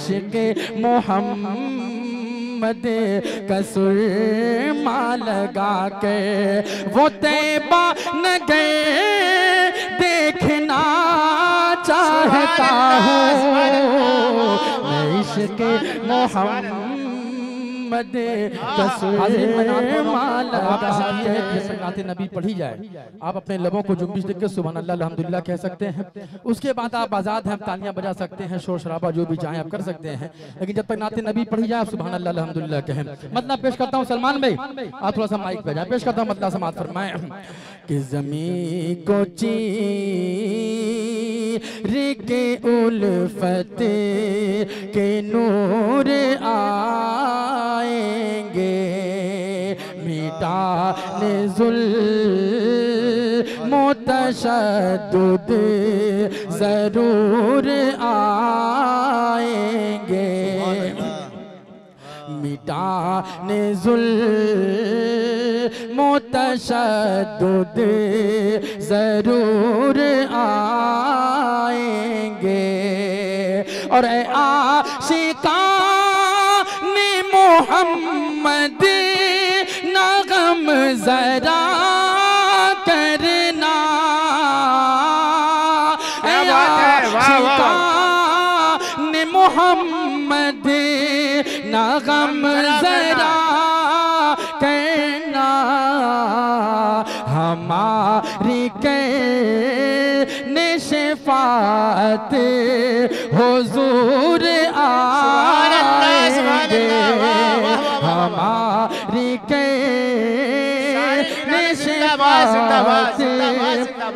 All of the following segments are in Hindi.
इश्क़ मोहम्मद का सुरमा लगा के वो तैबा न गए देखना चाहता हूँ। मैं इश्क़ मोहम्मद का सुरमा लगा के नाते नबी पढ़ी जाए, आप अपने लबों को जुम्बिश देख के सुभान अल्लाह अल्हम्दुलिल्लाह कह सकते हैं। उसके बाद आप आज़ाद हैं, तालियां बजा सकते हैं, शोर शराबा जो भी चाहें आप कर सकते हैं, लेकिन जब तक नाते नबी पढ़ी जाए आप सुभान अल्लाह अल्हम्दुलिल्लाह कहें। मतलब पेश करता हूँ सलमान भाई, आप थोड़ा सा माइक पे जाए, पेश करता हूँ मतलब समात फरमाएं कि ज़मीं को चीर के उल्फत के नूर आएंगे, मिटाने ज़ुल्म तशद्दुद ज़रूर आएंगे, मिटाने ज़ुल्म तशद्दुद ज़रूर आएंगे। और ऐ आशिकाने मोहम्मद ना गम ज़रा करना, ऐ आशिकाने मोहम्मद ना गम ज़रा करना, हमारी कहने शफ़ाअत हुज़ूर आएंगे, हमारी कहने शफ़ाअत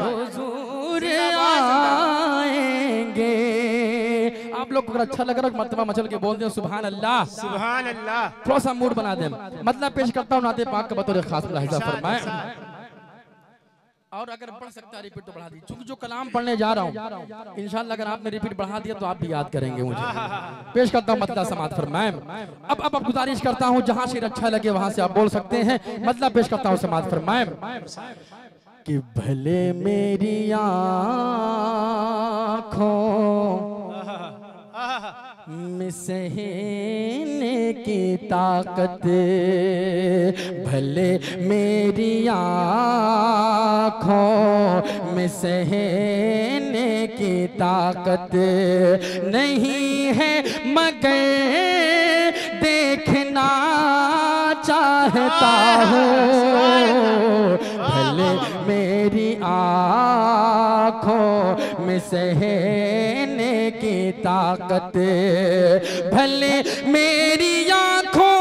हुज़ूर आएंगे। आप लोग को अगर अच्छा लग रहा है मर्तबा मचल के बोल दें सुभान अल्लाह, सुभान अल्लाह। थोड़ा सा मूड बना दें। मतलब पेश करता हूँ नाते पाक का बतौर खास मुलाहिज़ा फरमाएं, और अगर पढ़ सकता है रिपीट तो बढ़ा दी, चूंकि जो कलाम पढ़ने जा रहा हूँ इंशाअल्लाह अगर आपने रिपीट बढ़ा दिया तो आप भी याद करेंगे मुझे। पेश करता हूँ मतलब समात फरमाएं। अब गुजारिश करता हूँ जहाँ शेर अच्छा लगे वहां से आप बोल सकते हैं। मतलब पेश करता हूँ समात फरमाएं कि भले मेरी आँखों में सहने की ताकत, भले मेरी आँखों में सहने की ताकत नहीं है मगर देखना चाहता हूँ, भले मेरी आँखों में सहने की ताकत, भले मेरी आँखों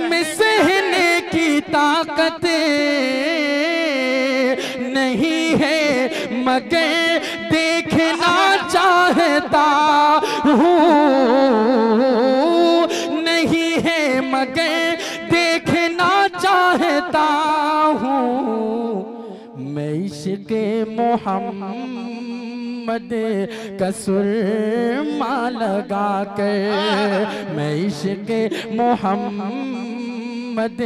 में सहने की ताकत नहीं है मगर देखना चाहता हूँ, नहीं है मगर देखना चाहता हूँ। मैं इश्क़ मोहम्मद का सुरमा लगा कर, मैं इश्क़ मोहम्मद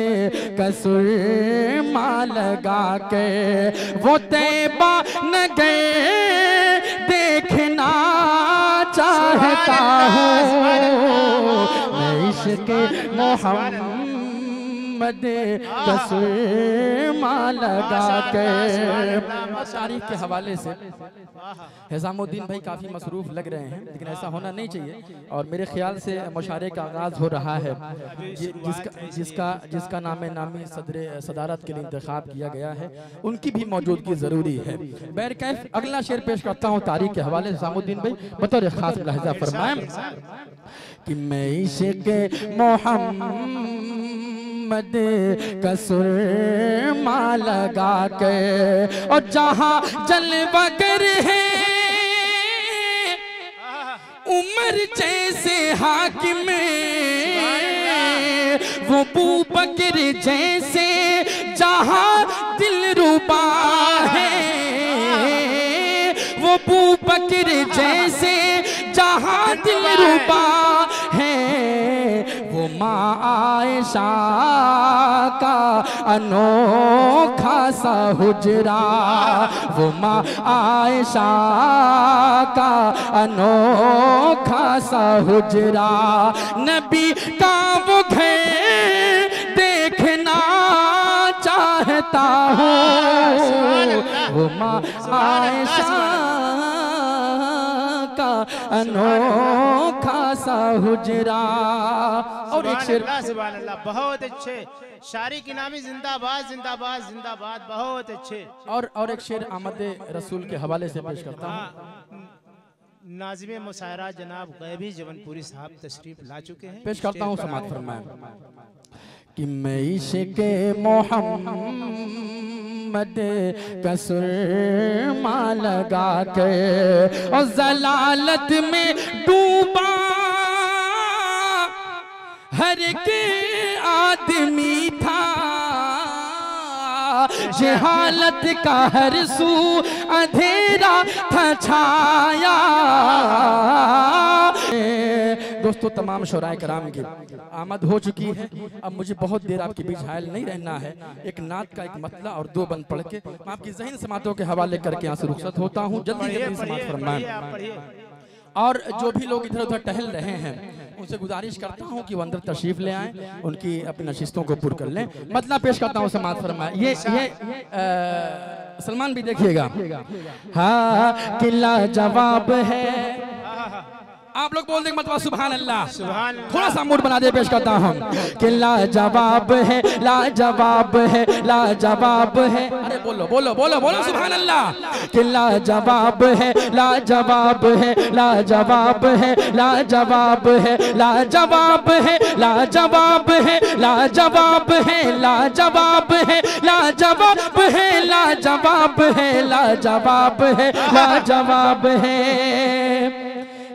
का सुरमा लगा कर वो तैबा न गए देखना चाहता हूँ। मैं इश्क़ मोहम्मद का सुरमा लगा कर। तारीख के हवाले से हिज़ामुद्दीन भाई काफ़ी मसरूफ़ लग रहे हैं, लेकिन ऐसा होना नहीं चाहिए। और मेरे ख्याल से मुशारे का आगाज़ हो रहा है, जिसका नामी सदारत के लिए इंतखाब किया गया है, उनकी भी मौजूदगी ज़रूरी है। बैरकैफ अगला शेर पेश करता हूँ तारीख के हवाले से। हिज़ामुद्दीन भाई बतौर ख़ास मुलाहिज़ा फरमाएं कि मैं इश्क़ मोहम्मद का सुरमा लगा के, और जहाँ जलवागर है उमर जैसे हाकिम, वो अबू बकर जैसे जहाँ दिलरुबा है, वो अबू बकर जैसे जहाँ दिलरुबा है, वो माँ आयशा का अनोखा सा हुजरा, वो माँ आयशा का अनोखा सा हुजरा, नबी का वो घर देखना चाहता हूँ, वो माँ आयशा का अनोखा सा हुजरा। और एक शेर, सुभान अल्लाह, बहुत अच्छे शारी की नामी, जिंदाबाद जिंदाबाद जिंदाबाद, बहुत अच्छे। और एक शेर आमद रसूल के हवाले से पेश करता हूँ। नाज़िम मुशायरा जनाब गैबी जवनपुरी साहब तशरीफ ला चुके हैं, पेश करता हूँ, समात फरमाएं कि मैं इश्क़े मोहम्मद का सुरमा लगा कर और ज़लालत में डूबा हर के आदमी था, जहालत का हर सू अंधेरा था छाया। दोस्तों, तमाम शोराए कराम की आमद हो चुकी है। अब मुझे बहुत देर आपके बीच हायल नहीं रहना है। एक नात का एक मतला और दो बंद पढ़ के मैं आपकी ज़हीन समातों के हवाले करके यहाँ से रुखसत होता हूँ। जल्दी जल्दी समात फरमाएं। और जो भी लोग इधर उधर टहल रहे हैं उनसे गुजारिश करता हूँ कि वो अंदर तशरीफ ले आएं, उनकी अपनी नशिस्तों को पूर्ण कर लें। मतलब पेश करता हूँ, समात फरमाएं। ये सलमान भी देखिएगा। हाँ, किला जवाब है, आप लोग बोल देंगे मतलब सुभान अल्लाह। थोड़ा सा मूड बना दे, पेश करता हूँ कि लाजवाब है, लाजवाब है, लाजवाब है। अरे बोलो बोलो बोलो बोलो सुभान अल्लाह। कि लाजवाब है, लाजवाब है, लाजवाब है, लाजवाब है, लाजवाब है, लाजवाब है, लाजवाब है, लाजवाब है, लाजवाब है, लाजवाब है, लाजवाब है, लाजवाब है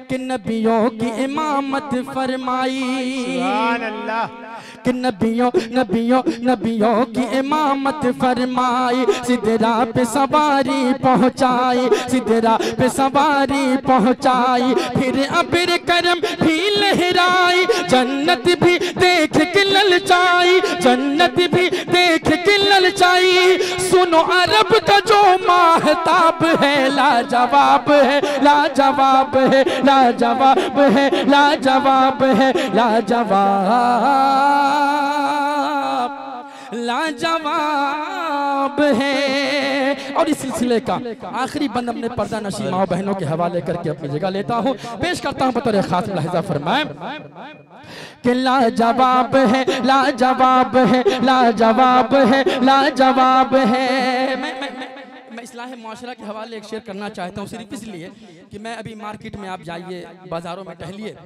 कि नबियों की इमामत फरमाई, सुभान अल्लाह, कि नबियों नबियों नबियों की इमामत फरमाई, सिदरा पे सवारी पहुंचाई, सिदरा पे सवारी पहुंचाई, फिर अबिर करम भी लहराई, जन्नत भी देख के ललचाई, जन्नत भी देख के ललचाई। सुनो अरब का जो माहताब है, लाजवाब है, लाजवाब है, लाजवाब है, लाजवाब है, लाजवाब लाजवाब है। और इस सिलसिले का आखिरी बंद अपने पर्दा नशीं माँ बहनों के हवाले करके अपनी जगह लेता हूँ, पेश करता हूँ बतौर खास लहजा फरमाएं कि लाजवाब है, लाजवाब है, लाजवाब है, लाजवाब है। मैं इस्लाह मुआशरा के हवाले एक शेर करना चाहता हूँ, सिर्फ इसलिए कि मैं अभी मार्केट में आप जाइए, बाजारों में टहलिए,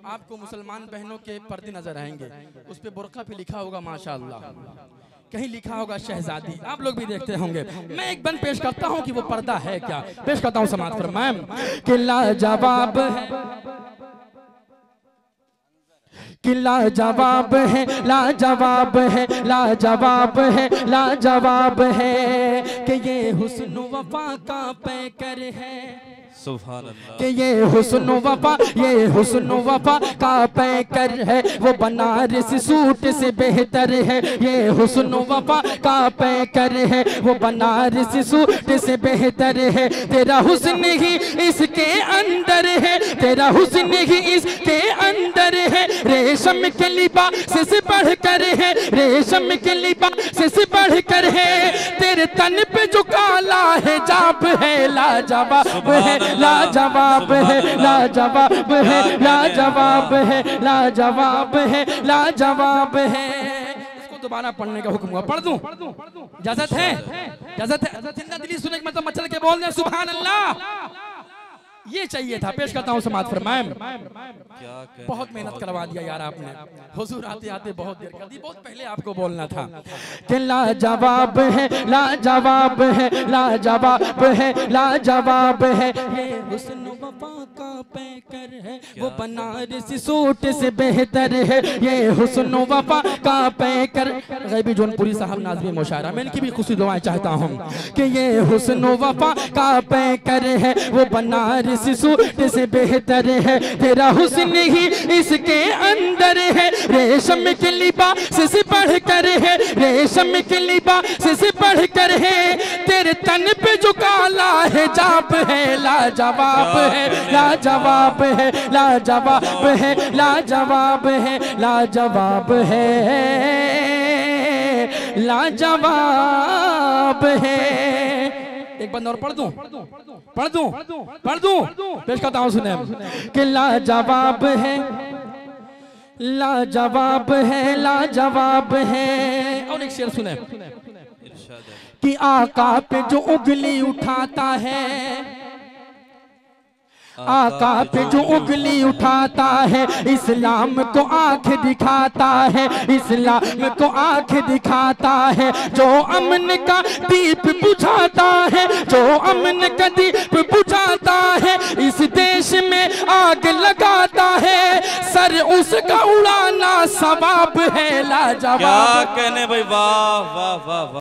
आपको मुसलमान बहनों के पर्दे नजर आएंगे, उस पर बुर्का पे लिखा होगा माशाअल्लाह, कहीं लिखा होगा शहजादी, आप लोग भी देखते होंगे। मैं एक बंद पेश करता हूँ कि वो पर्दा है क्या, पेश करता हूँ समात फरमाएं कि लाजवाब है, कि लाजवाब है, लाजवाब है, लाजवाब है, लाजवाब है कि ये हुस्न वफा का पैकर है, सुभान अल्लाह, कि ये हुस्न वफा, ये हुस्न वफा का पैकर है, वो बनारस सूट से बेहतर है, ये हुस्न वफा का पैकर है, वो बनारस सूट से बेहतर है, तेरा हुस्न ही इसके अंदर है, तेरा हुस्न ही इसके अंदर है, रेशम के लिबास से बढ़ कर है, रेशम के लिबास से बढ़ कर है, तेरे तन पे जो काला है जाब है, लाजवाब है, लाजवाब है, लाजवाब है, लाजवाब है, लाजवाब है, लाजवाब है। इसको दोबारा पढ़ने का हुक्म हुआ, पढ़ दूं? इजाजत है? इजाजत है? जिंदा दिली सुने मतलब मचल के बोल दे सुभान अल्लाह। ये चाहिए था, पेश करता हूँ समात फरमाएं। बहुत मेहनत करवा दिया यार आपने, हुजूर आते आते बहुत देर कर दी, बहुत पहले आपको बोलना था कि लाजवाब है, लाजवाब है, लाजवाब है, लाजवाब है, ये हुस्न वफा का पैकर है, वो बनारस सूट से बेहतर है, ये हुस्न वफा का पैकर। गैबी जौनपुरी साहब नाज़िम मुशायरा, मैं इनकी भी खुशी दुआएं चाहता हूँ कि ये हुस्न वफा का पैकर है, वो बनारस किसी सूट से बेहतर है, तेरा हुस्न ही इसके अंदर है। रेशम के लिबास से बढ़कर है, रेशम के लिबास से बढ़कर है, तेरे तन पे जो काला है जाप है, लाजवाब है, लाजवाब है, लाजवाब है, लाजवाब है, लाजवाब है, लाजवाब है। एक बंद और पढ़ दूं, पढ़ दूं, पढ़ दूं, पेश करता हूं, सुने कि लाजवाब है, लाजवाब है, लाजवाब है। और एक शेर सुने कि आका पे जो उंगली उठाता है, आका पे जो उंगली उठाता है, इस्लाम को आंख दिखाता है, इस्लाम को आंख दिखाता है। जो अमन का दीप बुझाता है, जो अमन का दीप बुझाता है, इस देश में आग लगाता है, सर उसका उड़ाना सवाब है, लाजवाब। क्या कहने भाई, वाह वाह वाह वाह।